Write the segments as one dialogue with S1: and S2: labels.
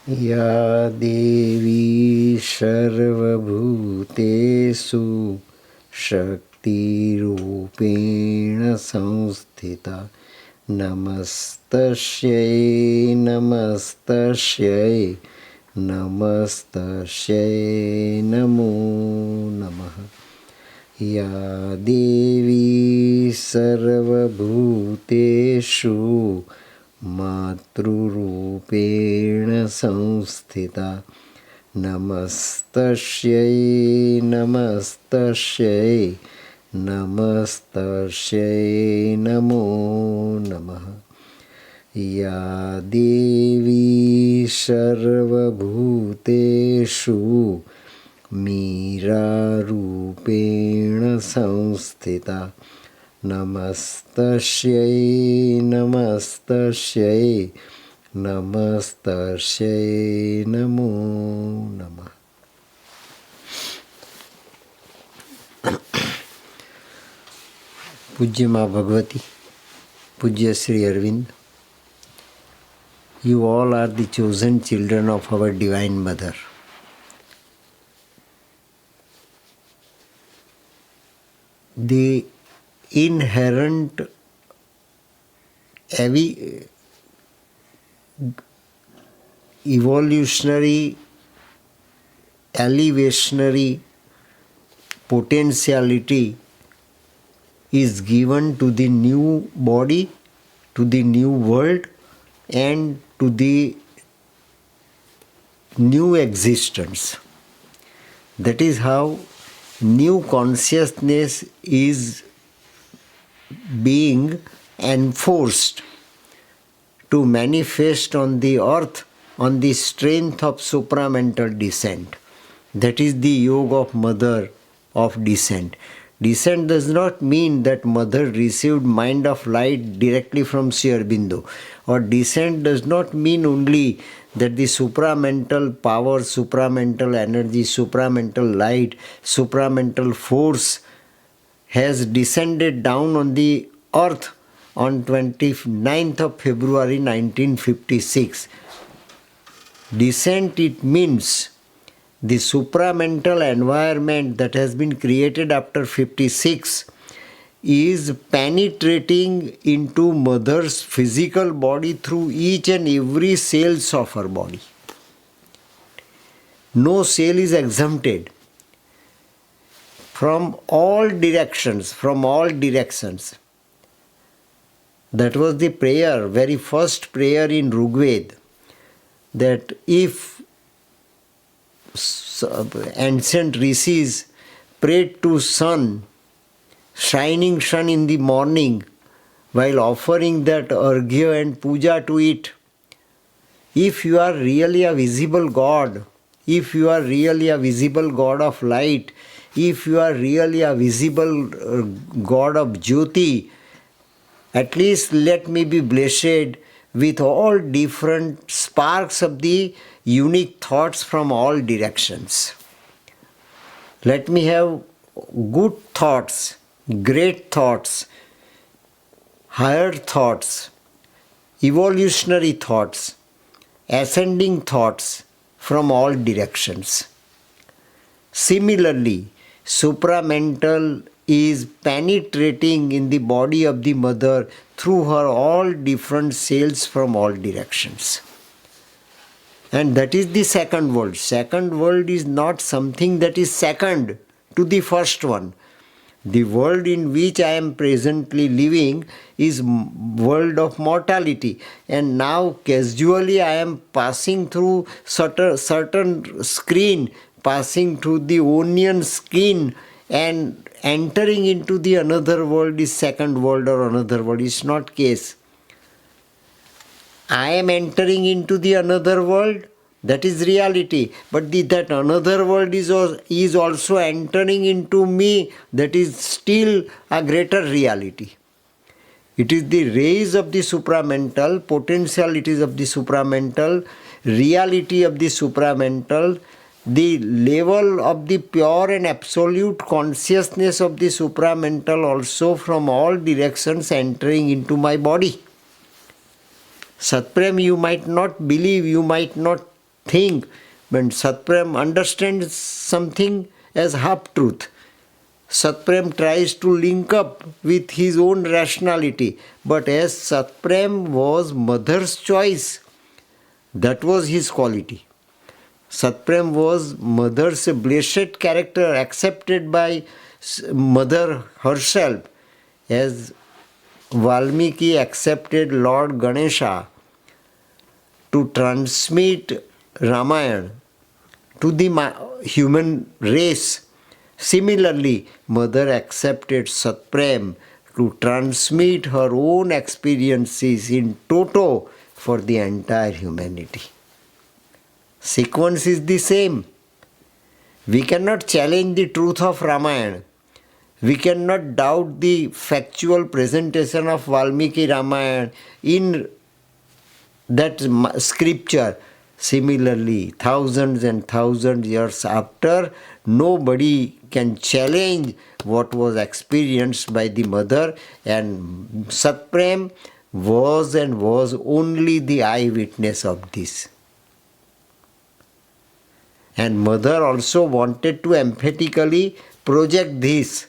S1: या देवी सर्वभूतेषु शक्तिरूपेण संस्थिता नमस्तस्यै नमस्तस्यै नमस्तस्यै नमो नमः। या देवी सर्वभूतेषु मातृरूपेण संस्थिता नमस्तस्यै नमस्तस्यै नमस्तस्यै नमो नमः। या देवी सर्वभूतेषु मीरारूपेण संस्थिता नमस्तस्यै नमस्तस्यै नमस्तस्यै नमो नमः। पूज्य माँ भगवती, पूज्य Shri Arvind, you all are the chosen children of our Divine Mother. The inherent evolutionary, elevationary potentiality is given to the new body, to the new world, and to the new existence. That is how new consciousness is being enforced to manifest on the earth on the strength of supramental descent. That is the yoga of mother of descent. Descent does not mean that mother received mind of light directly from Sri Aurobindo, or descent does not mean only that the supramental power, supramental energy, supramental light, supramental force has descended down on the earth on 29th of February 1956. Descent, it means the supramental environment that has been created after 56 is penetrating into mother's physical body through each and every cells of her body. No cell is exempted from all directions, That was the prayer, very first prayer in Rigveda, that if ancient rishis prayed to sun, shining sun in the morning, while offering that arghya and puja to it, if you are really a visible God, if you are really a visible God of light, if you are really a visible God of Jyoti, at least let me be blessed with all different sparks of the unique thoughts from all directions. Let me have good thoughts, great thoughts, higher thoughts, evolutionary thoughts, ascending thoughts from all directions. Similarly, supramental is penetrating in the body of the mother through her all different cells from all directions. And that is the second world. Second world is not something that is second to the first one. The world in which I am presently living is world of mortality, and now casually I am passing through certain screen, passing through the onion skin, and entering into the another world is second world or another world. It's not case. I am entering into the another world, that is reality. But that another world is also entering into me, that is still a greater reality. It is the rays of the supramental, potentialities of the supramental, reality of the supramental, the level of the pure and absolute consciousness of the supramental also from all directions entering into my body. Satprem, you might not believe, you might not think when Satprem understands something as half-truth. Satprem tries to link up with his own rationality, but as Satprem was mother's choice, that was his quality. Satprem was mother's blessed character accepted by mother herself, as Valmiki accepted Lord Ganesha to transmit Ramayana to the human race. Similarly, mother accepted Satprem to transmit her own experiences in toto for the entire humanity. Sequence is the same. We cannot challenge the truth of Ramayana. We cannot doubt the factual presentation of Valmiki Ramayana in that scripture. Similarly, thousands and thousands years after, nobody can challenge what was experienced by the mother, and Satprem was and was only the eyewitness of this. And mother also wanted to emphatically project this,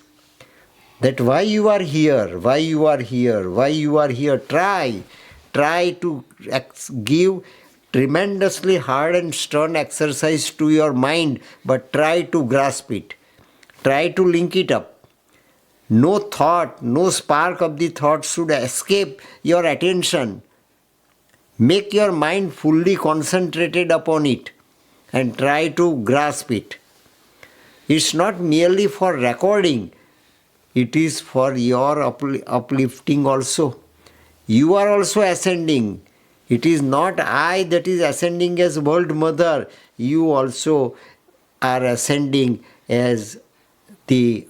S1: that why you are here, why you are here, why you are here. Try to give tremendously hard and stern exercise to your mind, but try to grasp it. Try to link it up. No thought, no spark of the thought should escape your attention. Make your mind fully concentrated upon it and try to grasp it. It's not merely for recording, it is for your uplifting also. You are also ascending. It is not I that is ascending as World Mother. You also are ascending as the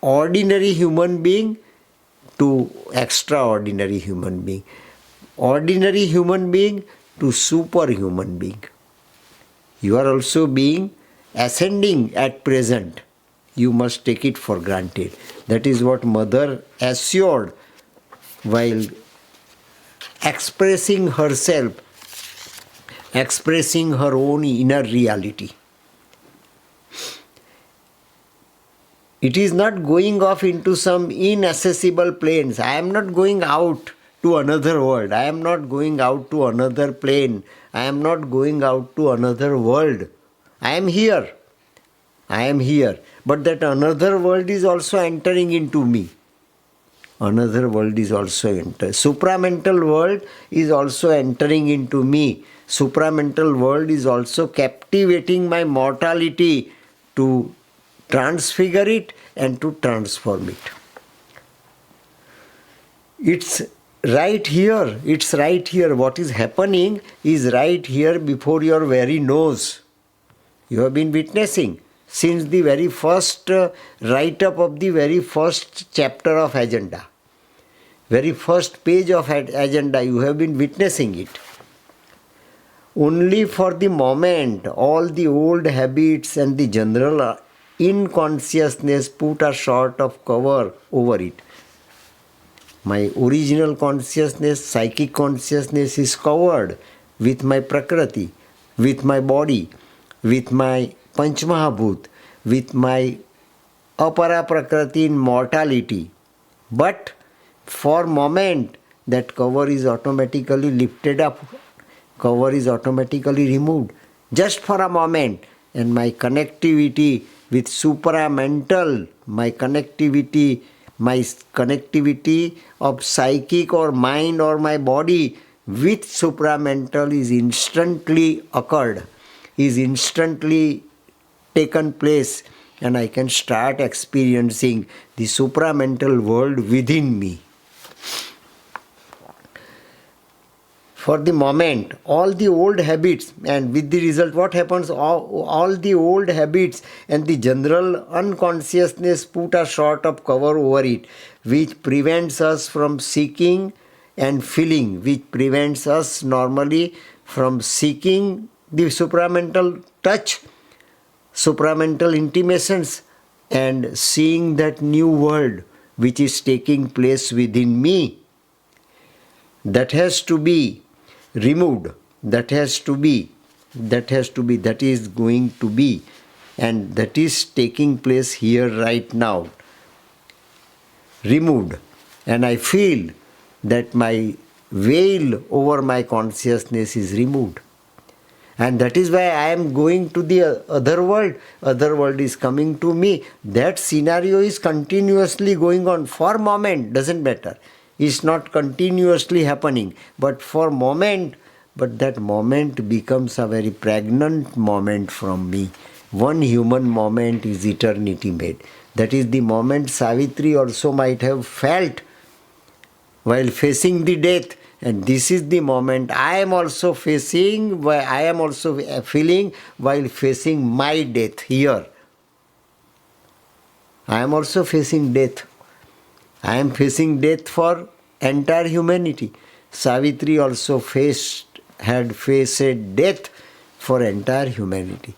S1: ordinary human being to extraordinary human being. Ordinary human being to superhuman being. You are also being ascending at present. You must take it for granted. That is what Mother assured while expressing herself, expressing her own inner reality. It is not going off into some inaccessible planes. I am not going out to another world. I am not going out to another plane. I am not going out to another world. I am here. I am here. But that another world is also entering into me. Another world is also entering. Supramental world is also entering into me. Supramental world is also captivating my mortality to transfigure it and to transform it. It's right here. It's right here. What is happening is right here before your very nose. You have been witnessing since the very first write-up of the very first chapter of agenda. Very first page of agenda, you have been witnessing it. Only for the moment, all the old habits and the general inconsciousness put a sort of cover over it. My original consciousness, psychic consciousness is covered with my prakriti, with my body, with my Panchmahabhut, with my apara prakriti in mortality. But for moment, that cover is automatically lifted up, cover is automatically removed, just for a moment, and my connectivity with supramental, my connectivity of psychic or mind or my body with supramental is instantly occurred, is instantly taken place, and I can start experiencing the supramental world within me. For the moment, all the old habits, and with the result, what happens? All the old habits and the general unconsciousness put a sort of cover over it, which prevents us from seeking and feeling, which prevents us normally from seeking the supramental touch, supramental intimations, and seeing that new world which is taking place within me. That has to be removed. that has to be, that is going to be, and that is taking place here right now, removed. And I feel that my veil over my consciousness is removed. And that is why I am going to the other world. Other world is coming to me. That scenario is continuously going on. For moment, doesn't matter. It's not continuously happening. But for moment, but that moment becomes a very pregnant moment from me. One human moment is eternity made. That is the moment Savitri also might have felt while facing the death. And this is the moment I am also facing, I am also feeling while facing my death here. I am also facing death. I am facing death for entire humanity. Savitri also had faced death for entire humanity.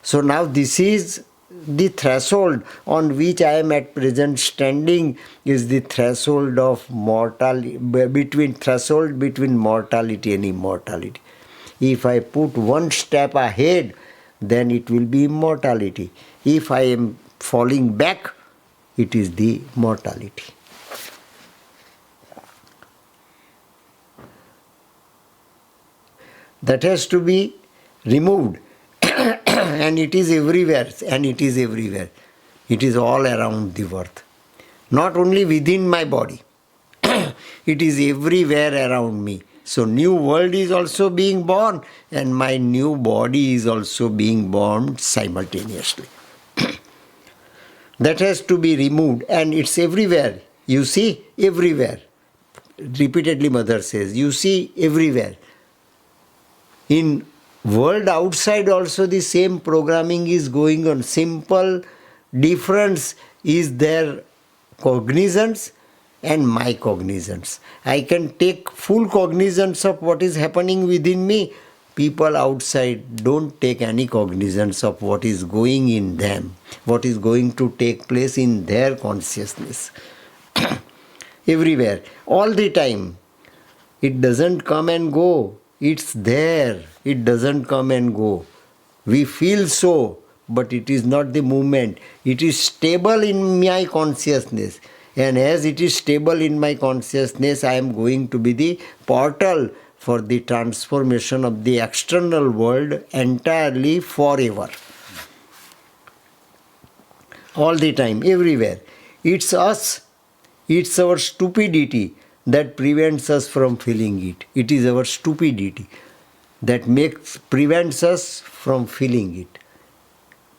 S1: So now this is the threshold on which I am at present standing, is the threshold of mortality, between mortality and immortality. If I put one step ahead, then it will be immortality. If I am falling back, it is the mortality. That has to be removed. And it is everywhere, It is all around the world. Not only within my body. It is everywhere around me. So new world is also being born, and my new body is also being born simultaneously. That has to be removed, and it's everywhere. You see, everywhere. Repeatedly Mother says, you see everywhere. In world outside also the same programming is going on. Simple difference is their cognizance and my cognizance. I can take full cognizance of what is happening within me. People outside don't take any cognizance of what is going in them, what is going to take place in their consciousness. Everywhere, all the time. It doesn't come and go. It's there. It doesn't come and go. We feel so, but it is not the movement. It is stable in my consciousness. And as it is stable in my consciousness, I am going to be the portal for the transformation of the external world entirely forever. All the time, everywhere. It's us. It's our stupidity that prevents us from feeling it. It is our stupidity that prevents us from feeling it.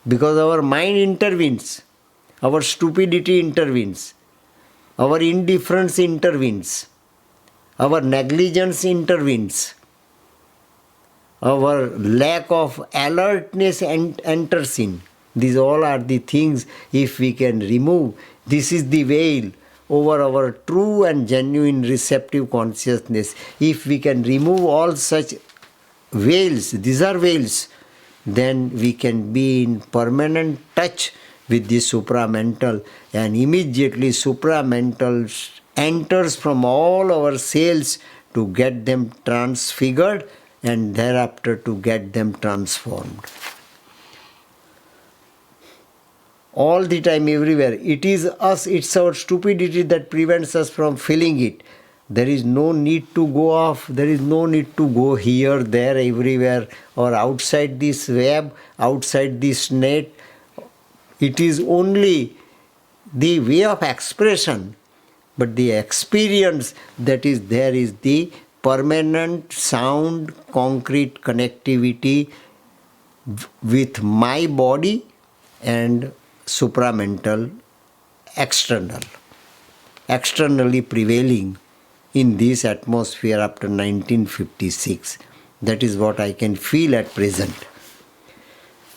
S1: Because our mind intervenes, our stupidity intervenes, our indifference intervenes, our negligence intervenes, our lack of alertness enters in. These all are the things, if we can remove, this is the veil over our true and genuine receptive consciousness. If we can remove all such veils, these are veils, then we can be in permanent touch with the supramental, and immediately supramental enters from all our cells to get them transfigured and thereafter to get them transformed. All the time, everywhere. It is us, it's our stupidity that prevents us from feeling it. There is no need to go off, there is no need to go here, there, everywhere, or outside this web, outside this net. It is only the way of expression, but the experience that is there is the permanent, sound, concrete connectivity with my body and supramental externally prevailing in this atmosphere after 1956. That is what I can feel at present.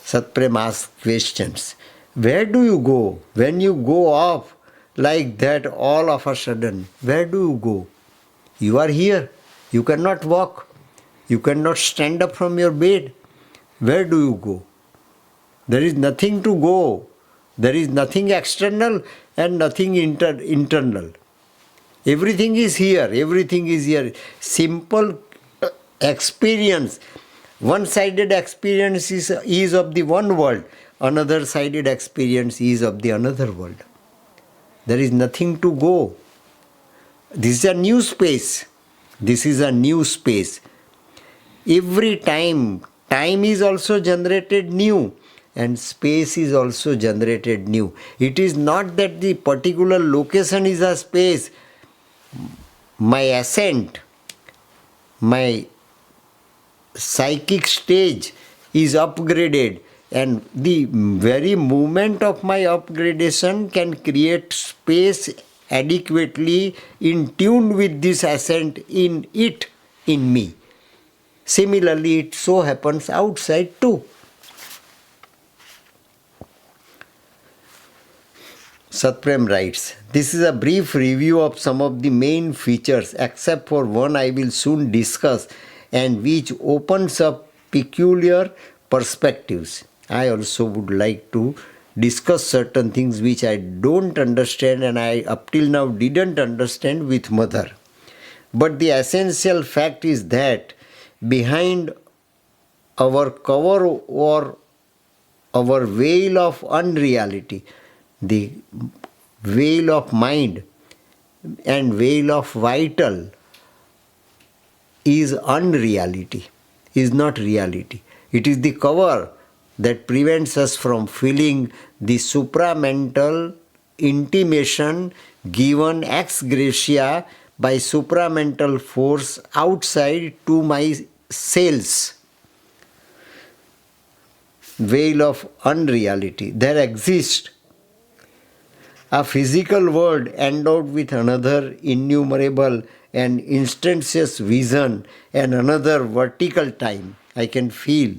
S1: Satprem asks questions. Where do you go when you go off like that all of a sudden? Where do you go? You are here. You cannot walk. You cannot stand up from your bed. Where do you go? There is nothing to go. There is nothing external and nothing internal. Everything is here. Everything is here. Simple experience. One-sided experience is of the one world, another-sided experience is of the another world. There is nothing to go. This is a new space. This is a new space. Every time is also generated new and space is also generated new. It is not that the particular location is a space. My ascent, my psychic stage is upgraded, and the very movement of my upgradation can create space adequately in tune with this ascent in it, in me. Similarly, it so happens outside too. Satprem writes, this is a brief review of some of the main features, except for one I will soon discuss, and which opens up peculiar perspectives. I also would like to discuss certain things which I don't understand and I up till now didn't understand with mother. But the essential fact is that behind our cover or our veil of unreality, the veil of mind and veil of vital is unreality, is not reality. It is the cover that prevents us from feeling the supramental intimation given ex gratia by supramental force outside to my cells. Veil of unreality. There exists a physical world endowed with another innumerable and instantaneous vision and another vertical time. I can feel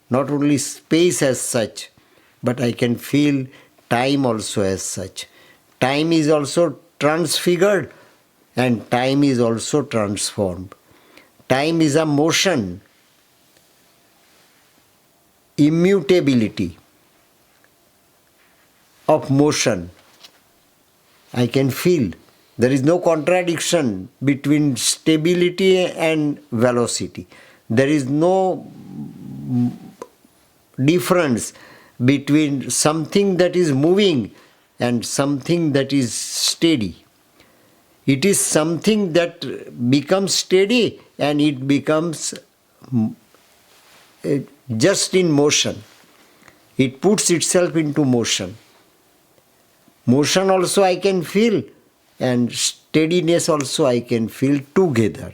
S1: not only space as such, but I can feel time also as such. Time is also transfigured and time is also transformed. Time is a motion, immutability of motion. I can feel. There is no contradiction between stability and velocity. There is no difference between something that is moving and something that is steady. It is something that becomes steady and it becomes just in motion. It puts itself into motion. Motion also I can feel and steadiness also I can feel together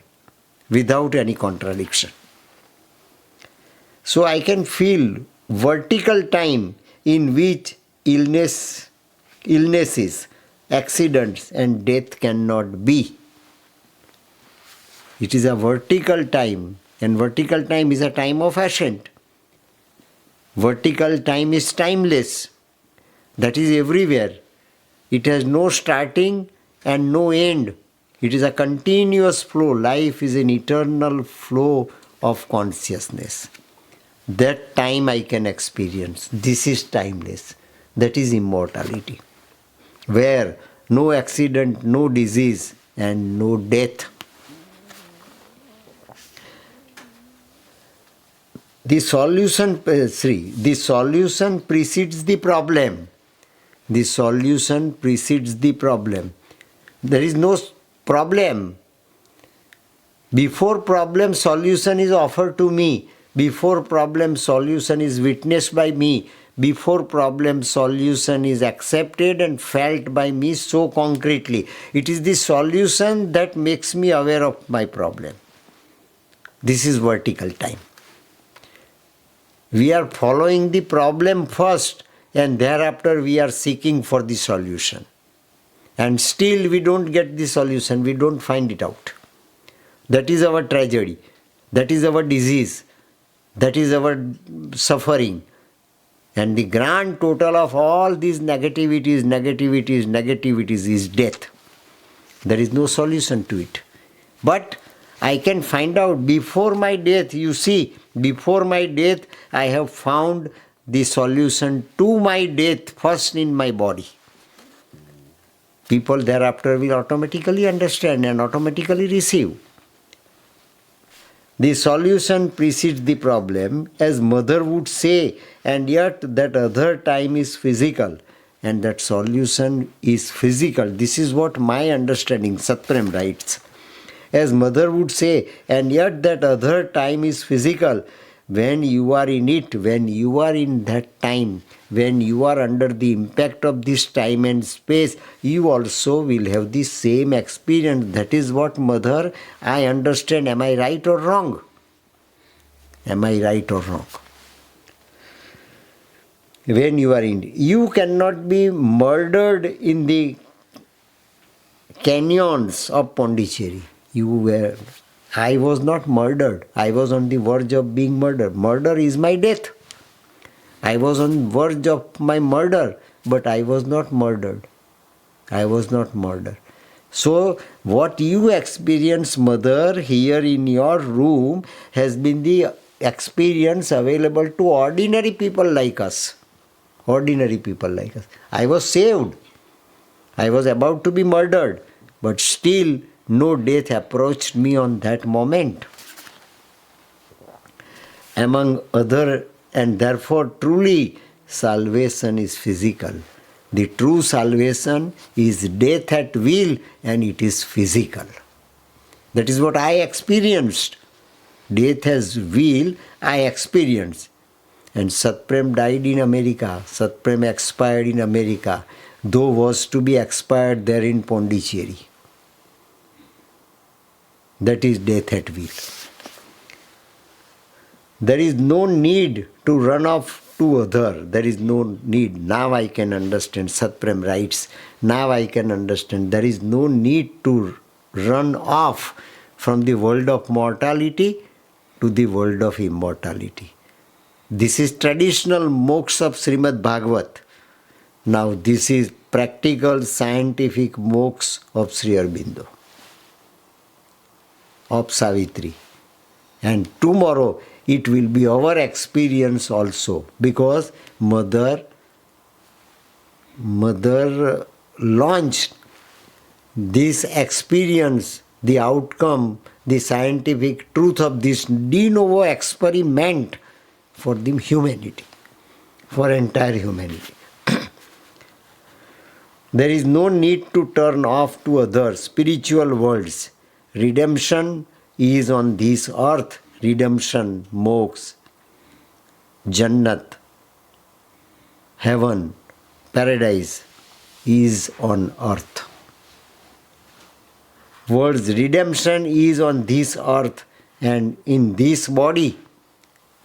S1: without any contradiction. So I can feel vertical time in which illnesses, accidents and death cannot be. It is a vertical time, and vertical time is a time of ascent. Vertical time is timeless. That is everywhere. It has no starting and no end. It is a continuous flow. Life is an eternal flow of consciousness. That time I can experience. This is timeless. That is immortality. Where no accident, no disease and no death. The solution precedes the problem. The solution precedes the problem. There is no problem. Before problem, solution is offered to me. Before problem, solution is witnessed by me. Before problem, solution is accepted and felt by me so concretely. It is the solution that makes me aware of my problem. This is vertical time. We are following the problem first and thereafter we are seeking for the solution. And still we don't get the solution, we don't find it out. That is our tragedy. That is our disease. That is our suffering. And the grand total of all these negativities is death. There is no solution to it. But I can find out before my death, you see, before my death, I have found the solution to my death first in my body. People thereafter will automatically understand and automatically receive. The solution precedes the problem, as mother would say, and yet that other time is physical, and that solution is physical. This is what my understanding, Satprem writes. As mother would say, and yet that other time is physical. When you are in it, when you are in that time, when you are under the impact of this time and space, you also will have the same experience. That is what mother, I understand. Am I right or wrong? Am I right or wrong? When you are in, you cannot be murdered in the canyons of Pondicherry. I was not murdered. I was on the verge of being murdered. Murder is my death. I was on verge of my murder, but I was not murdered. I was not murdered. So what you experience, mother, here in your room has been the experience available to ordinary people like us. Ordinary people like us. I was saved. I was about to be murdered, but still no death approached me on that moment. Among other, and therefore truly salvation is physical. The true salvation is death at will, and it is physical. That is what I experienced. Death as will, I experienced. And Satprem died in America. Satprem expired in America, though was to be expired there in Pondicherry. That is death at will. There is no need to run off to other. There is no need. Now I can understand. Satprem writes, now I can understand. There is no need to run off from the world of mortality to the world of immortality. This is traditional moksha of Srimad Bhagavat. Now this is practical scientific moksha of Sri Aurobindo, of Savitri. And tomorrow it will be our experience also, because mother launched this experience, the outcome, the scientific truth of this de novo experiment for the humanity, for entire humanity. There is no need to turn off to other spiritual worlds. Redemption is on this earth. Redemption, moksha, Jannat, heaven, paradise is on earth. Words redemption is on this earth and in this body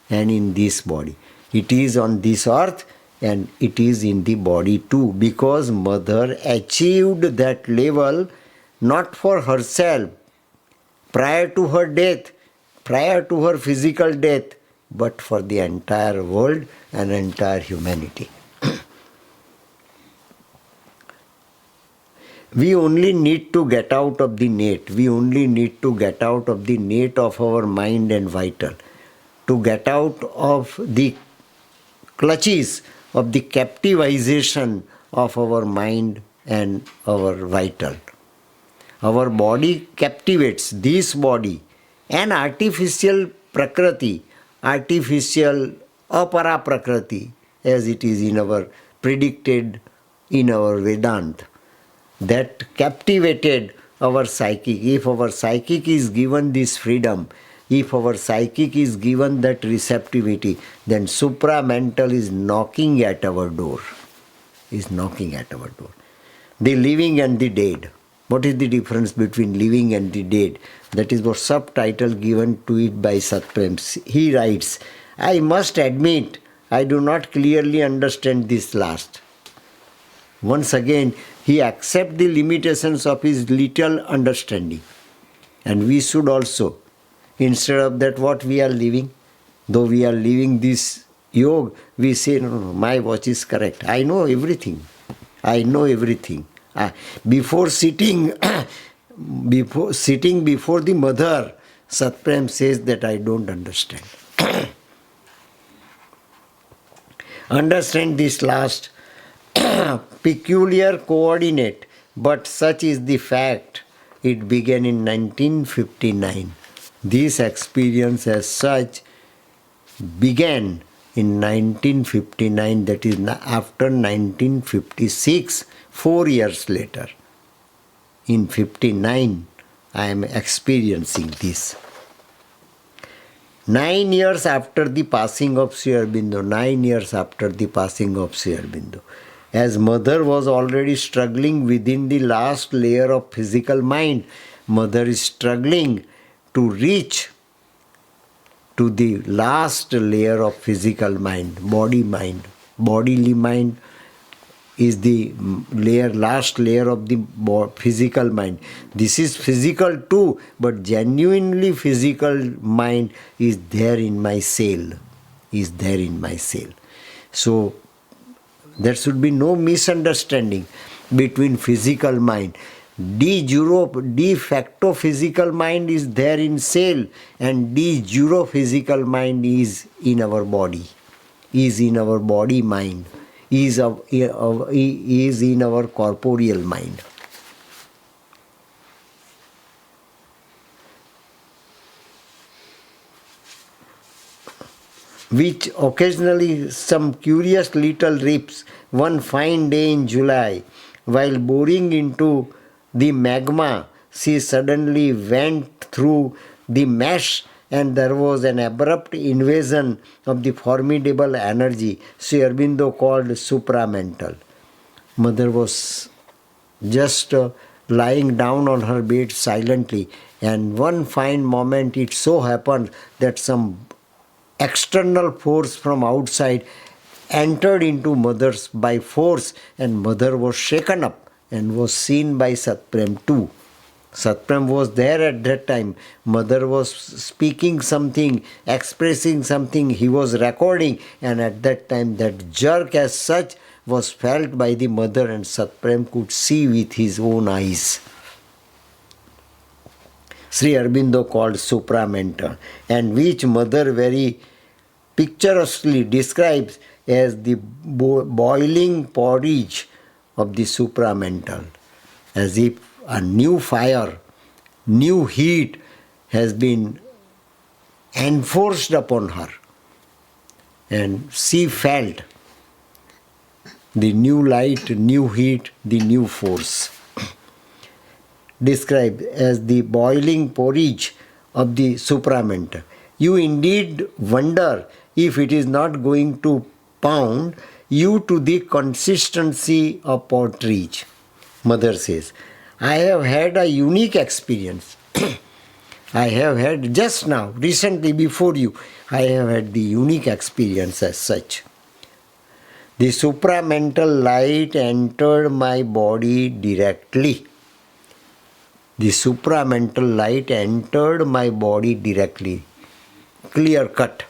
S1: and in this body. It is on this earth and it is in the body too, because mother achieved that level not for herself prior to her death, prior to her physical death, but for the entire world and entire humanity. We only need to get out of the net. We only need to get out of the net of our mind and vital, to get out of the clutches of the captivization of our mind and our vital. Our body captivates, this body, an artificial prakriti, artificial apara prakriti, as it is in our predicted in our Vedanta, that captivated our psychic. If our psychic is given this freedom, if our psychic is given that receptivity, then supramental is knocking at our door. Is knocking at our door. The living and the dead. What is the difference between living and the dead? That is what subtitle given to it by Satprem. He writes, I must admit, I do not clearly understand this last. Once again, he accepts the limitations of his little understanding. And we should also, instead of that what we are living, though we are living this yoga, we say, no, my watch is correct. I know everything. I know everything. Before sitting before the mother, Satprem says that I don't understand. Understand this last peculiar coordinate, but such is the fact. It began in 1959. This experience as such began in 1959, that is after 1956, 4 years later. In 59, I am experiencing this. 9 years after the passing of Sri Aurobindo, 9 years after the passing of Sri Aurobindo, as mother was already struggling within the last layer of physical mind, mother is struggling to reach to the last layer of physical mind, body mind. Bodily mind is the last layer of the physical mind. This is physical too, but genuinely physical mind is there in my cell. Is there in my cell. So there should be no misunderstanding between physical mind. De facto physical mind is there in cell, and de jure physical mind is in our body, is in our body mind, is in our corporeal mind. Which occasionally some curious little rips. One fine day in July, while boring into the magma, she suddenly went through the mesh, and there was an abrupt invasion of the formidable energy Sri Aurobindo called supramental. Mother was just lying down on her bed silently, and one fine moment it so happened that some external force from outside entered into mother's by force, and mother was shaken up and was seen by Satprem too. Satprem was there at that time. Mother was speaking something, expressing something, he was recording, and at that time that jerk as such was felt by the mother, and Satprem could see with his own eyes. Sri Aurobindo called supramental, and which mother very picturesquely describes as the boiling porridge of the supramental, as if a new fire, new heat has been enforced upon her, and she felt the new light, new heat, the new force. Described as the boiling porridge of the supramental. You indeed wonder if it is not going to pound you to the consistency of porridge. Mother says, I have had a unique experience. I have had just now, recently before you, I have had the unique experience as such. The supramental light entered my body directly. The supramental light entered my body directly, clear cut.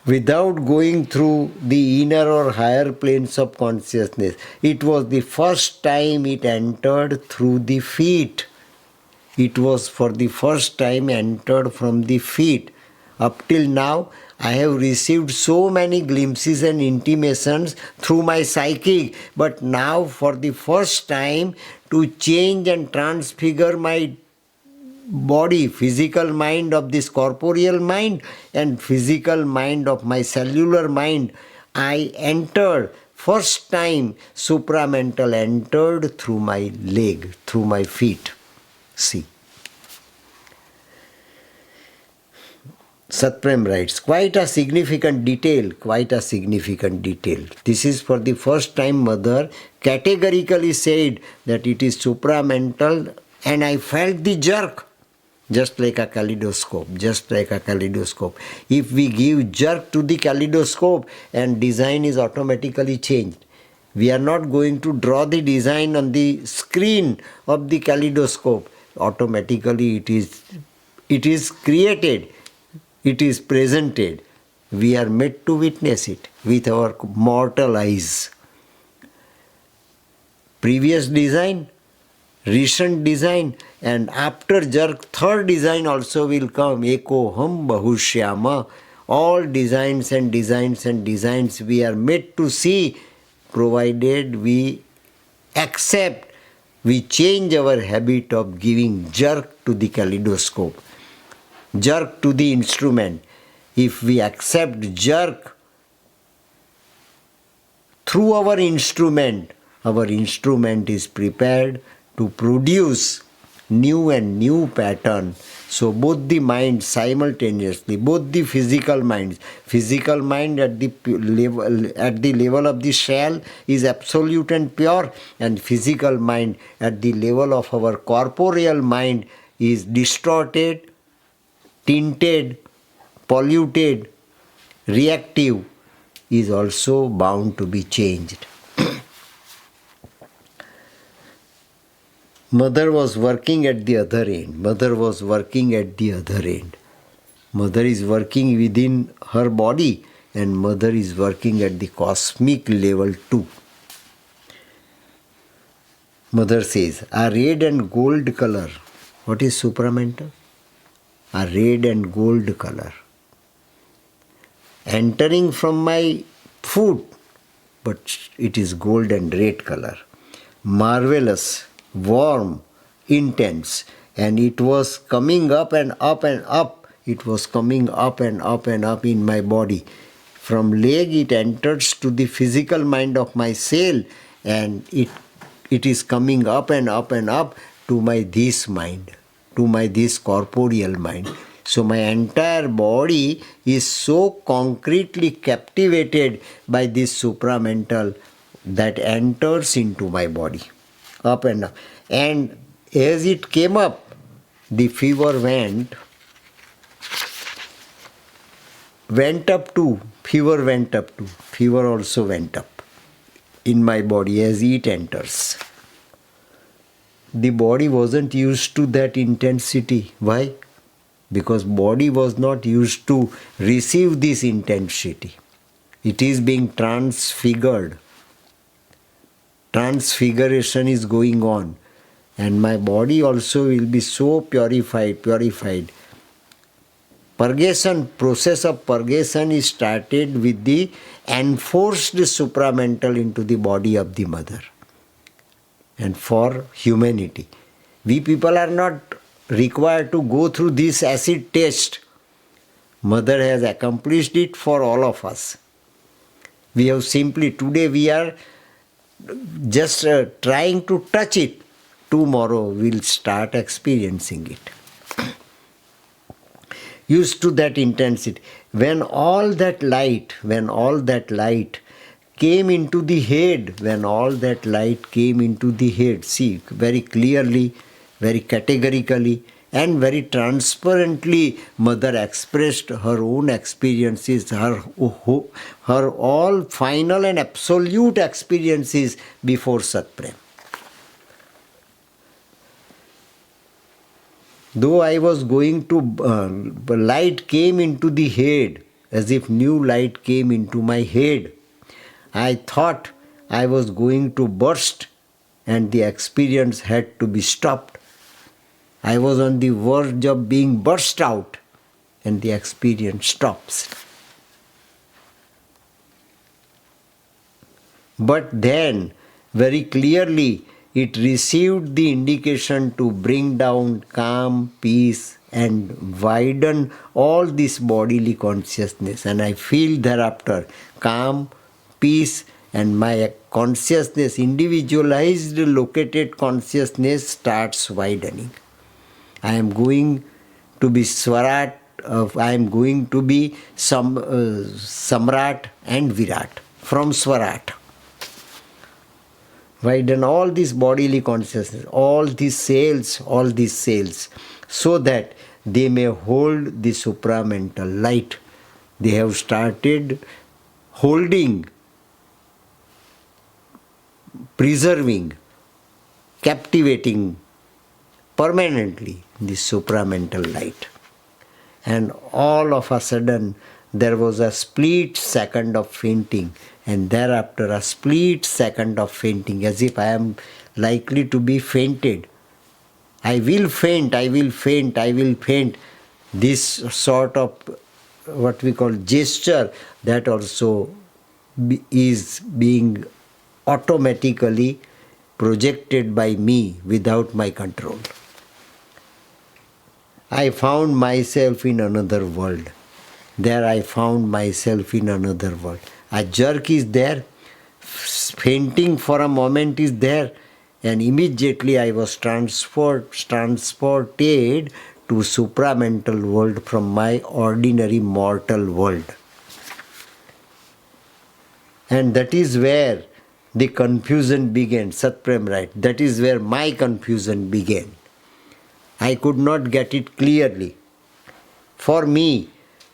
S1: Without going through the inner or higher planes of consciousness. It was the first time it entered through the feet. It was for the first time entered from the feet. Up till now, I have received so many glimpses and intimations through my psychic, but now for the first time to change and transfigure my body, physical mind of this corporeal mind and physical mind of my cellular mind, I entered, first time supramental entered through my leg, through my feet. See. Satprem writes, quite a significant detail. This is for the first time mother categorically said that it is supramental, and I felt the jerk. Just like a kaleidoscope. If we give jerk to the kaleidoscope, and design is automatically changed. We are not going to draw the design on the screen of the kaleidoscope. Automatically it is created. It is presented. We are made to witness it with our mortal eyes. Previous design, recent design, and after jerk, third design also will come. Eko ham bahushyama. All designs and designs and designs we are made to see, provided we accept we change our habit of giving jerk to the kaleidoscope, jerk to the instrument. If we accept jerk through our instrument is prepared to produce new and new pattern. So both the minds simultaneously, both the physical mind at the level of the shell is absolute and pure, and physical mind at the level of our corporeal mind is distorted, tinted, polluted, reactive, is also bound to be changed. Mother was working at the other end. Mother is working within her body, and mother is working at the cosmic level too. Mother says, a red and gold color. What is supramental? A red and gold color. Entering from my foot, but it is gold and red color. Marvelous, warm, intense, and it was coming up and up and up. It was coming up and up and up in my body. From leg it enters to the physical mind of my cell, and it is coming up and up and up to my this mind, to my this corporeal mind. So my entire body is so concretely captivated by this supramental that enters into my body, up and up. And as it came up, the fever went up too. Fever also went up in my body as it enters. The body wasn't used to that intensity. Why? Because body was not used to receive this intensity. It is being transfigured. Transfiguration is going on, and my body also will be so purified. Process of purgation is started with the enforced supramental into the body of the mother. And for humanity, we people are not required to go through this acid test. Mother has accomplished it for all of us. We have simply, today we are just trying to touch it. Tomorrow we'll start experiencing it. Used to that intensity. When all that light came into the head, see, very clearly, very categorically, and very transparently, mother expressed her own experiences, her all final and absolute experiences before Satprem. Though I was going to, light came into the head, as if new light came into my head. I thought I was going to burst, and the experience had to be stopped. I was on the verge of being burst out, and the experience stops. But then, very clearly, it received the indication to bring down calm, peace, and widen all this bodily consciousness. And I feel thereafter calm, peace, and my consciousness, individualized, located consciousness starts widening. I am going to be Swarat, I am going to be Samrat and Virat from Swarat. Widen all this bodily consciousness, all these cells, so that they may hold the supramental light. They have started holding, preserving, captivating permanently the supramental light. And all of a sudden there was a split second of fainting, and thereafter a split second of fainting, as if I am likely to be fainted. I will faint. This sort of what we call gesture, that also is being automatically projected by me without my control. I found myself in another world. There I found myself in another world. A jerk is there, fainting for a moment is there, and immediately I was transported to supramental world from my ordinary mortal world. And that is where the confusion began. Satprem writes, that is where my confusion began. I could not get it clearly. For me,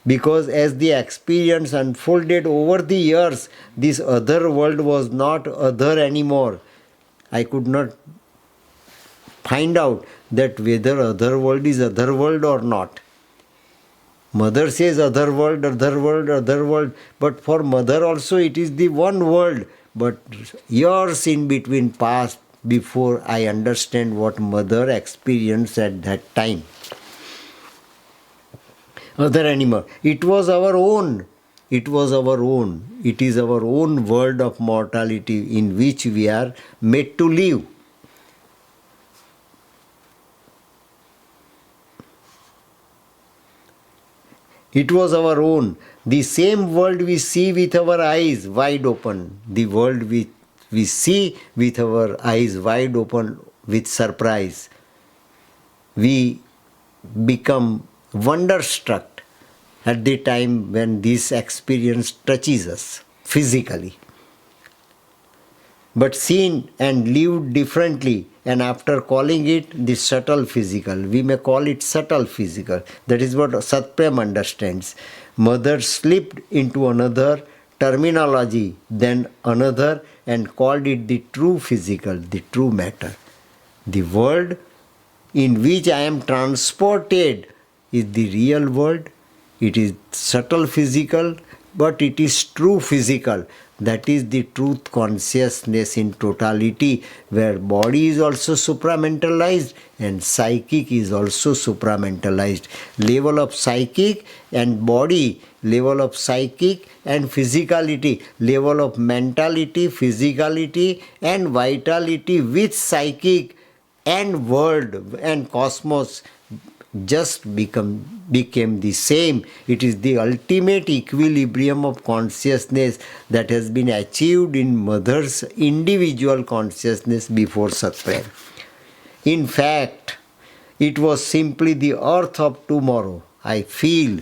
S1: because as the experience unfolded over the years, this other world was not other anymore. I could not find out that whether other world is other world or not. Mother says other world, other world, other world, but for mother also it is the one world, but years in between passed before I understand what mother experienced at that time. Other animal. It was our own. It was our own. It is our own world of mortality in which we are made to live. It was our own. The same world we see with our eyes wide open. The world we see with our eyes wide open with surprise. We become wonderstruck at the time when this experience touches us physically. But seen and lived differently, and after calling it the subtle physical, we may call it subtle physical. That is what Satprem understands. Mother slipped into another terminology, then another, and called it the true physical, the true matter. The world in which I am transported is the real world. It is subtle physical, but it is true physical. That is the truth consciousness in totality, where body is also supramentalized and psychic is also supramentalized. Level of psychic and body, level of psychic and physicality, level of mentality, physicality and vitality with psychic and world and cosmos just became the same. It is the ultimate equilibrium of consciousness that has been achieved in mother's individual consciousness before Satprem. In fact, it was simply the earth of tomorrow. I feel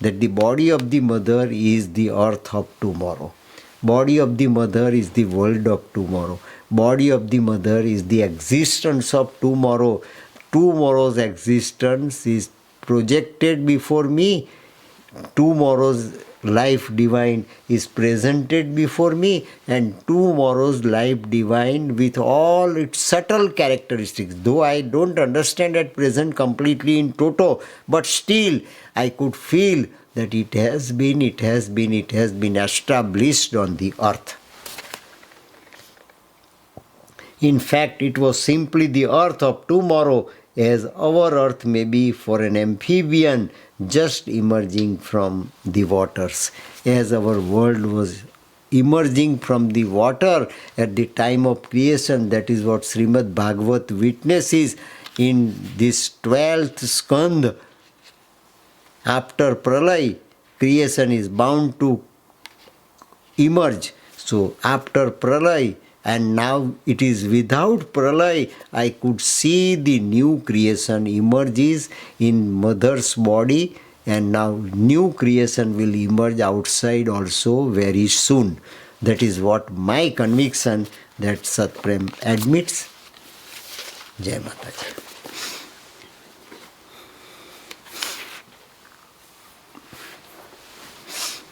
S1: that the body of the mother is the earth of tomorrow. Body of the mother is the world of tomorrow. Body of the mother is the existence of tomorrow. Tomorrow's existence is projected before me. Tomorrow's life divine is presented before me, and tomorrow's life divine with all its subtle characteristics, though I don't understand at present completely in toto, but still I could feel that it has been established on the earth. In fact, it was simply the earth of tomorrow, as our earth may be for an amphibian just emerging from the waters, as our world was emerging from the water at the time of creation. That is what Srimad Bhagavat witnesses in this 12th skand. After Pralay, creation is bound to emerge. So after Pralay, and now it is without Pralay, I could see the new creation emerges in mother's body, and now new creation will emerge outside also very soon. That is what my conviction that Satprem admits. Jai Mataji.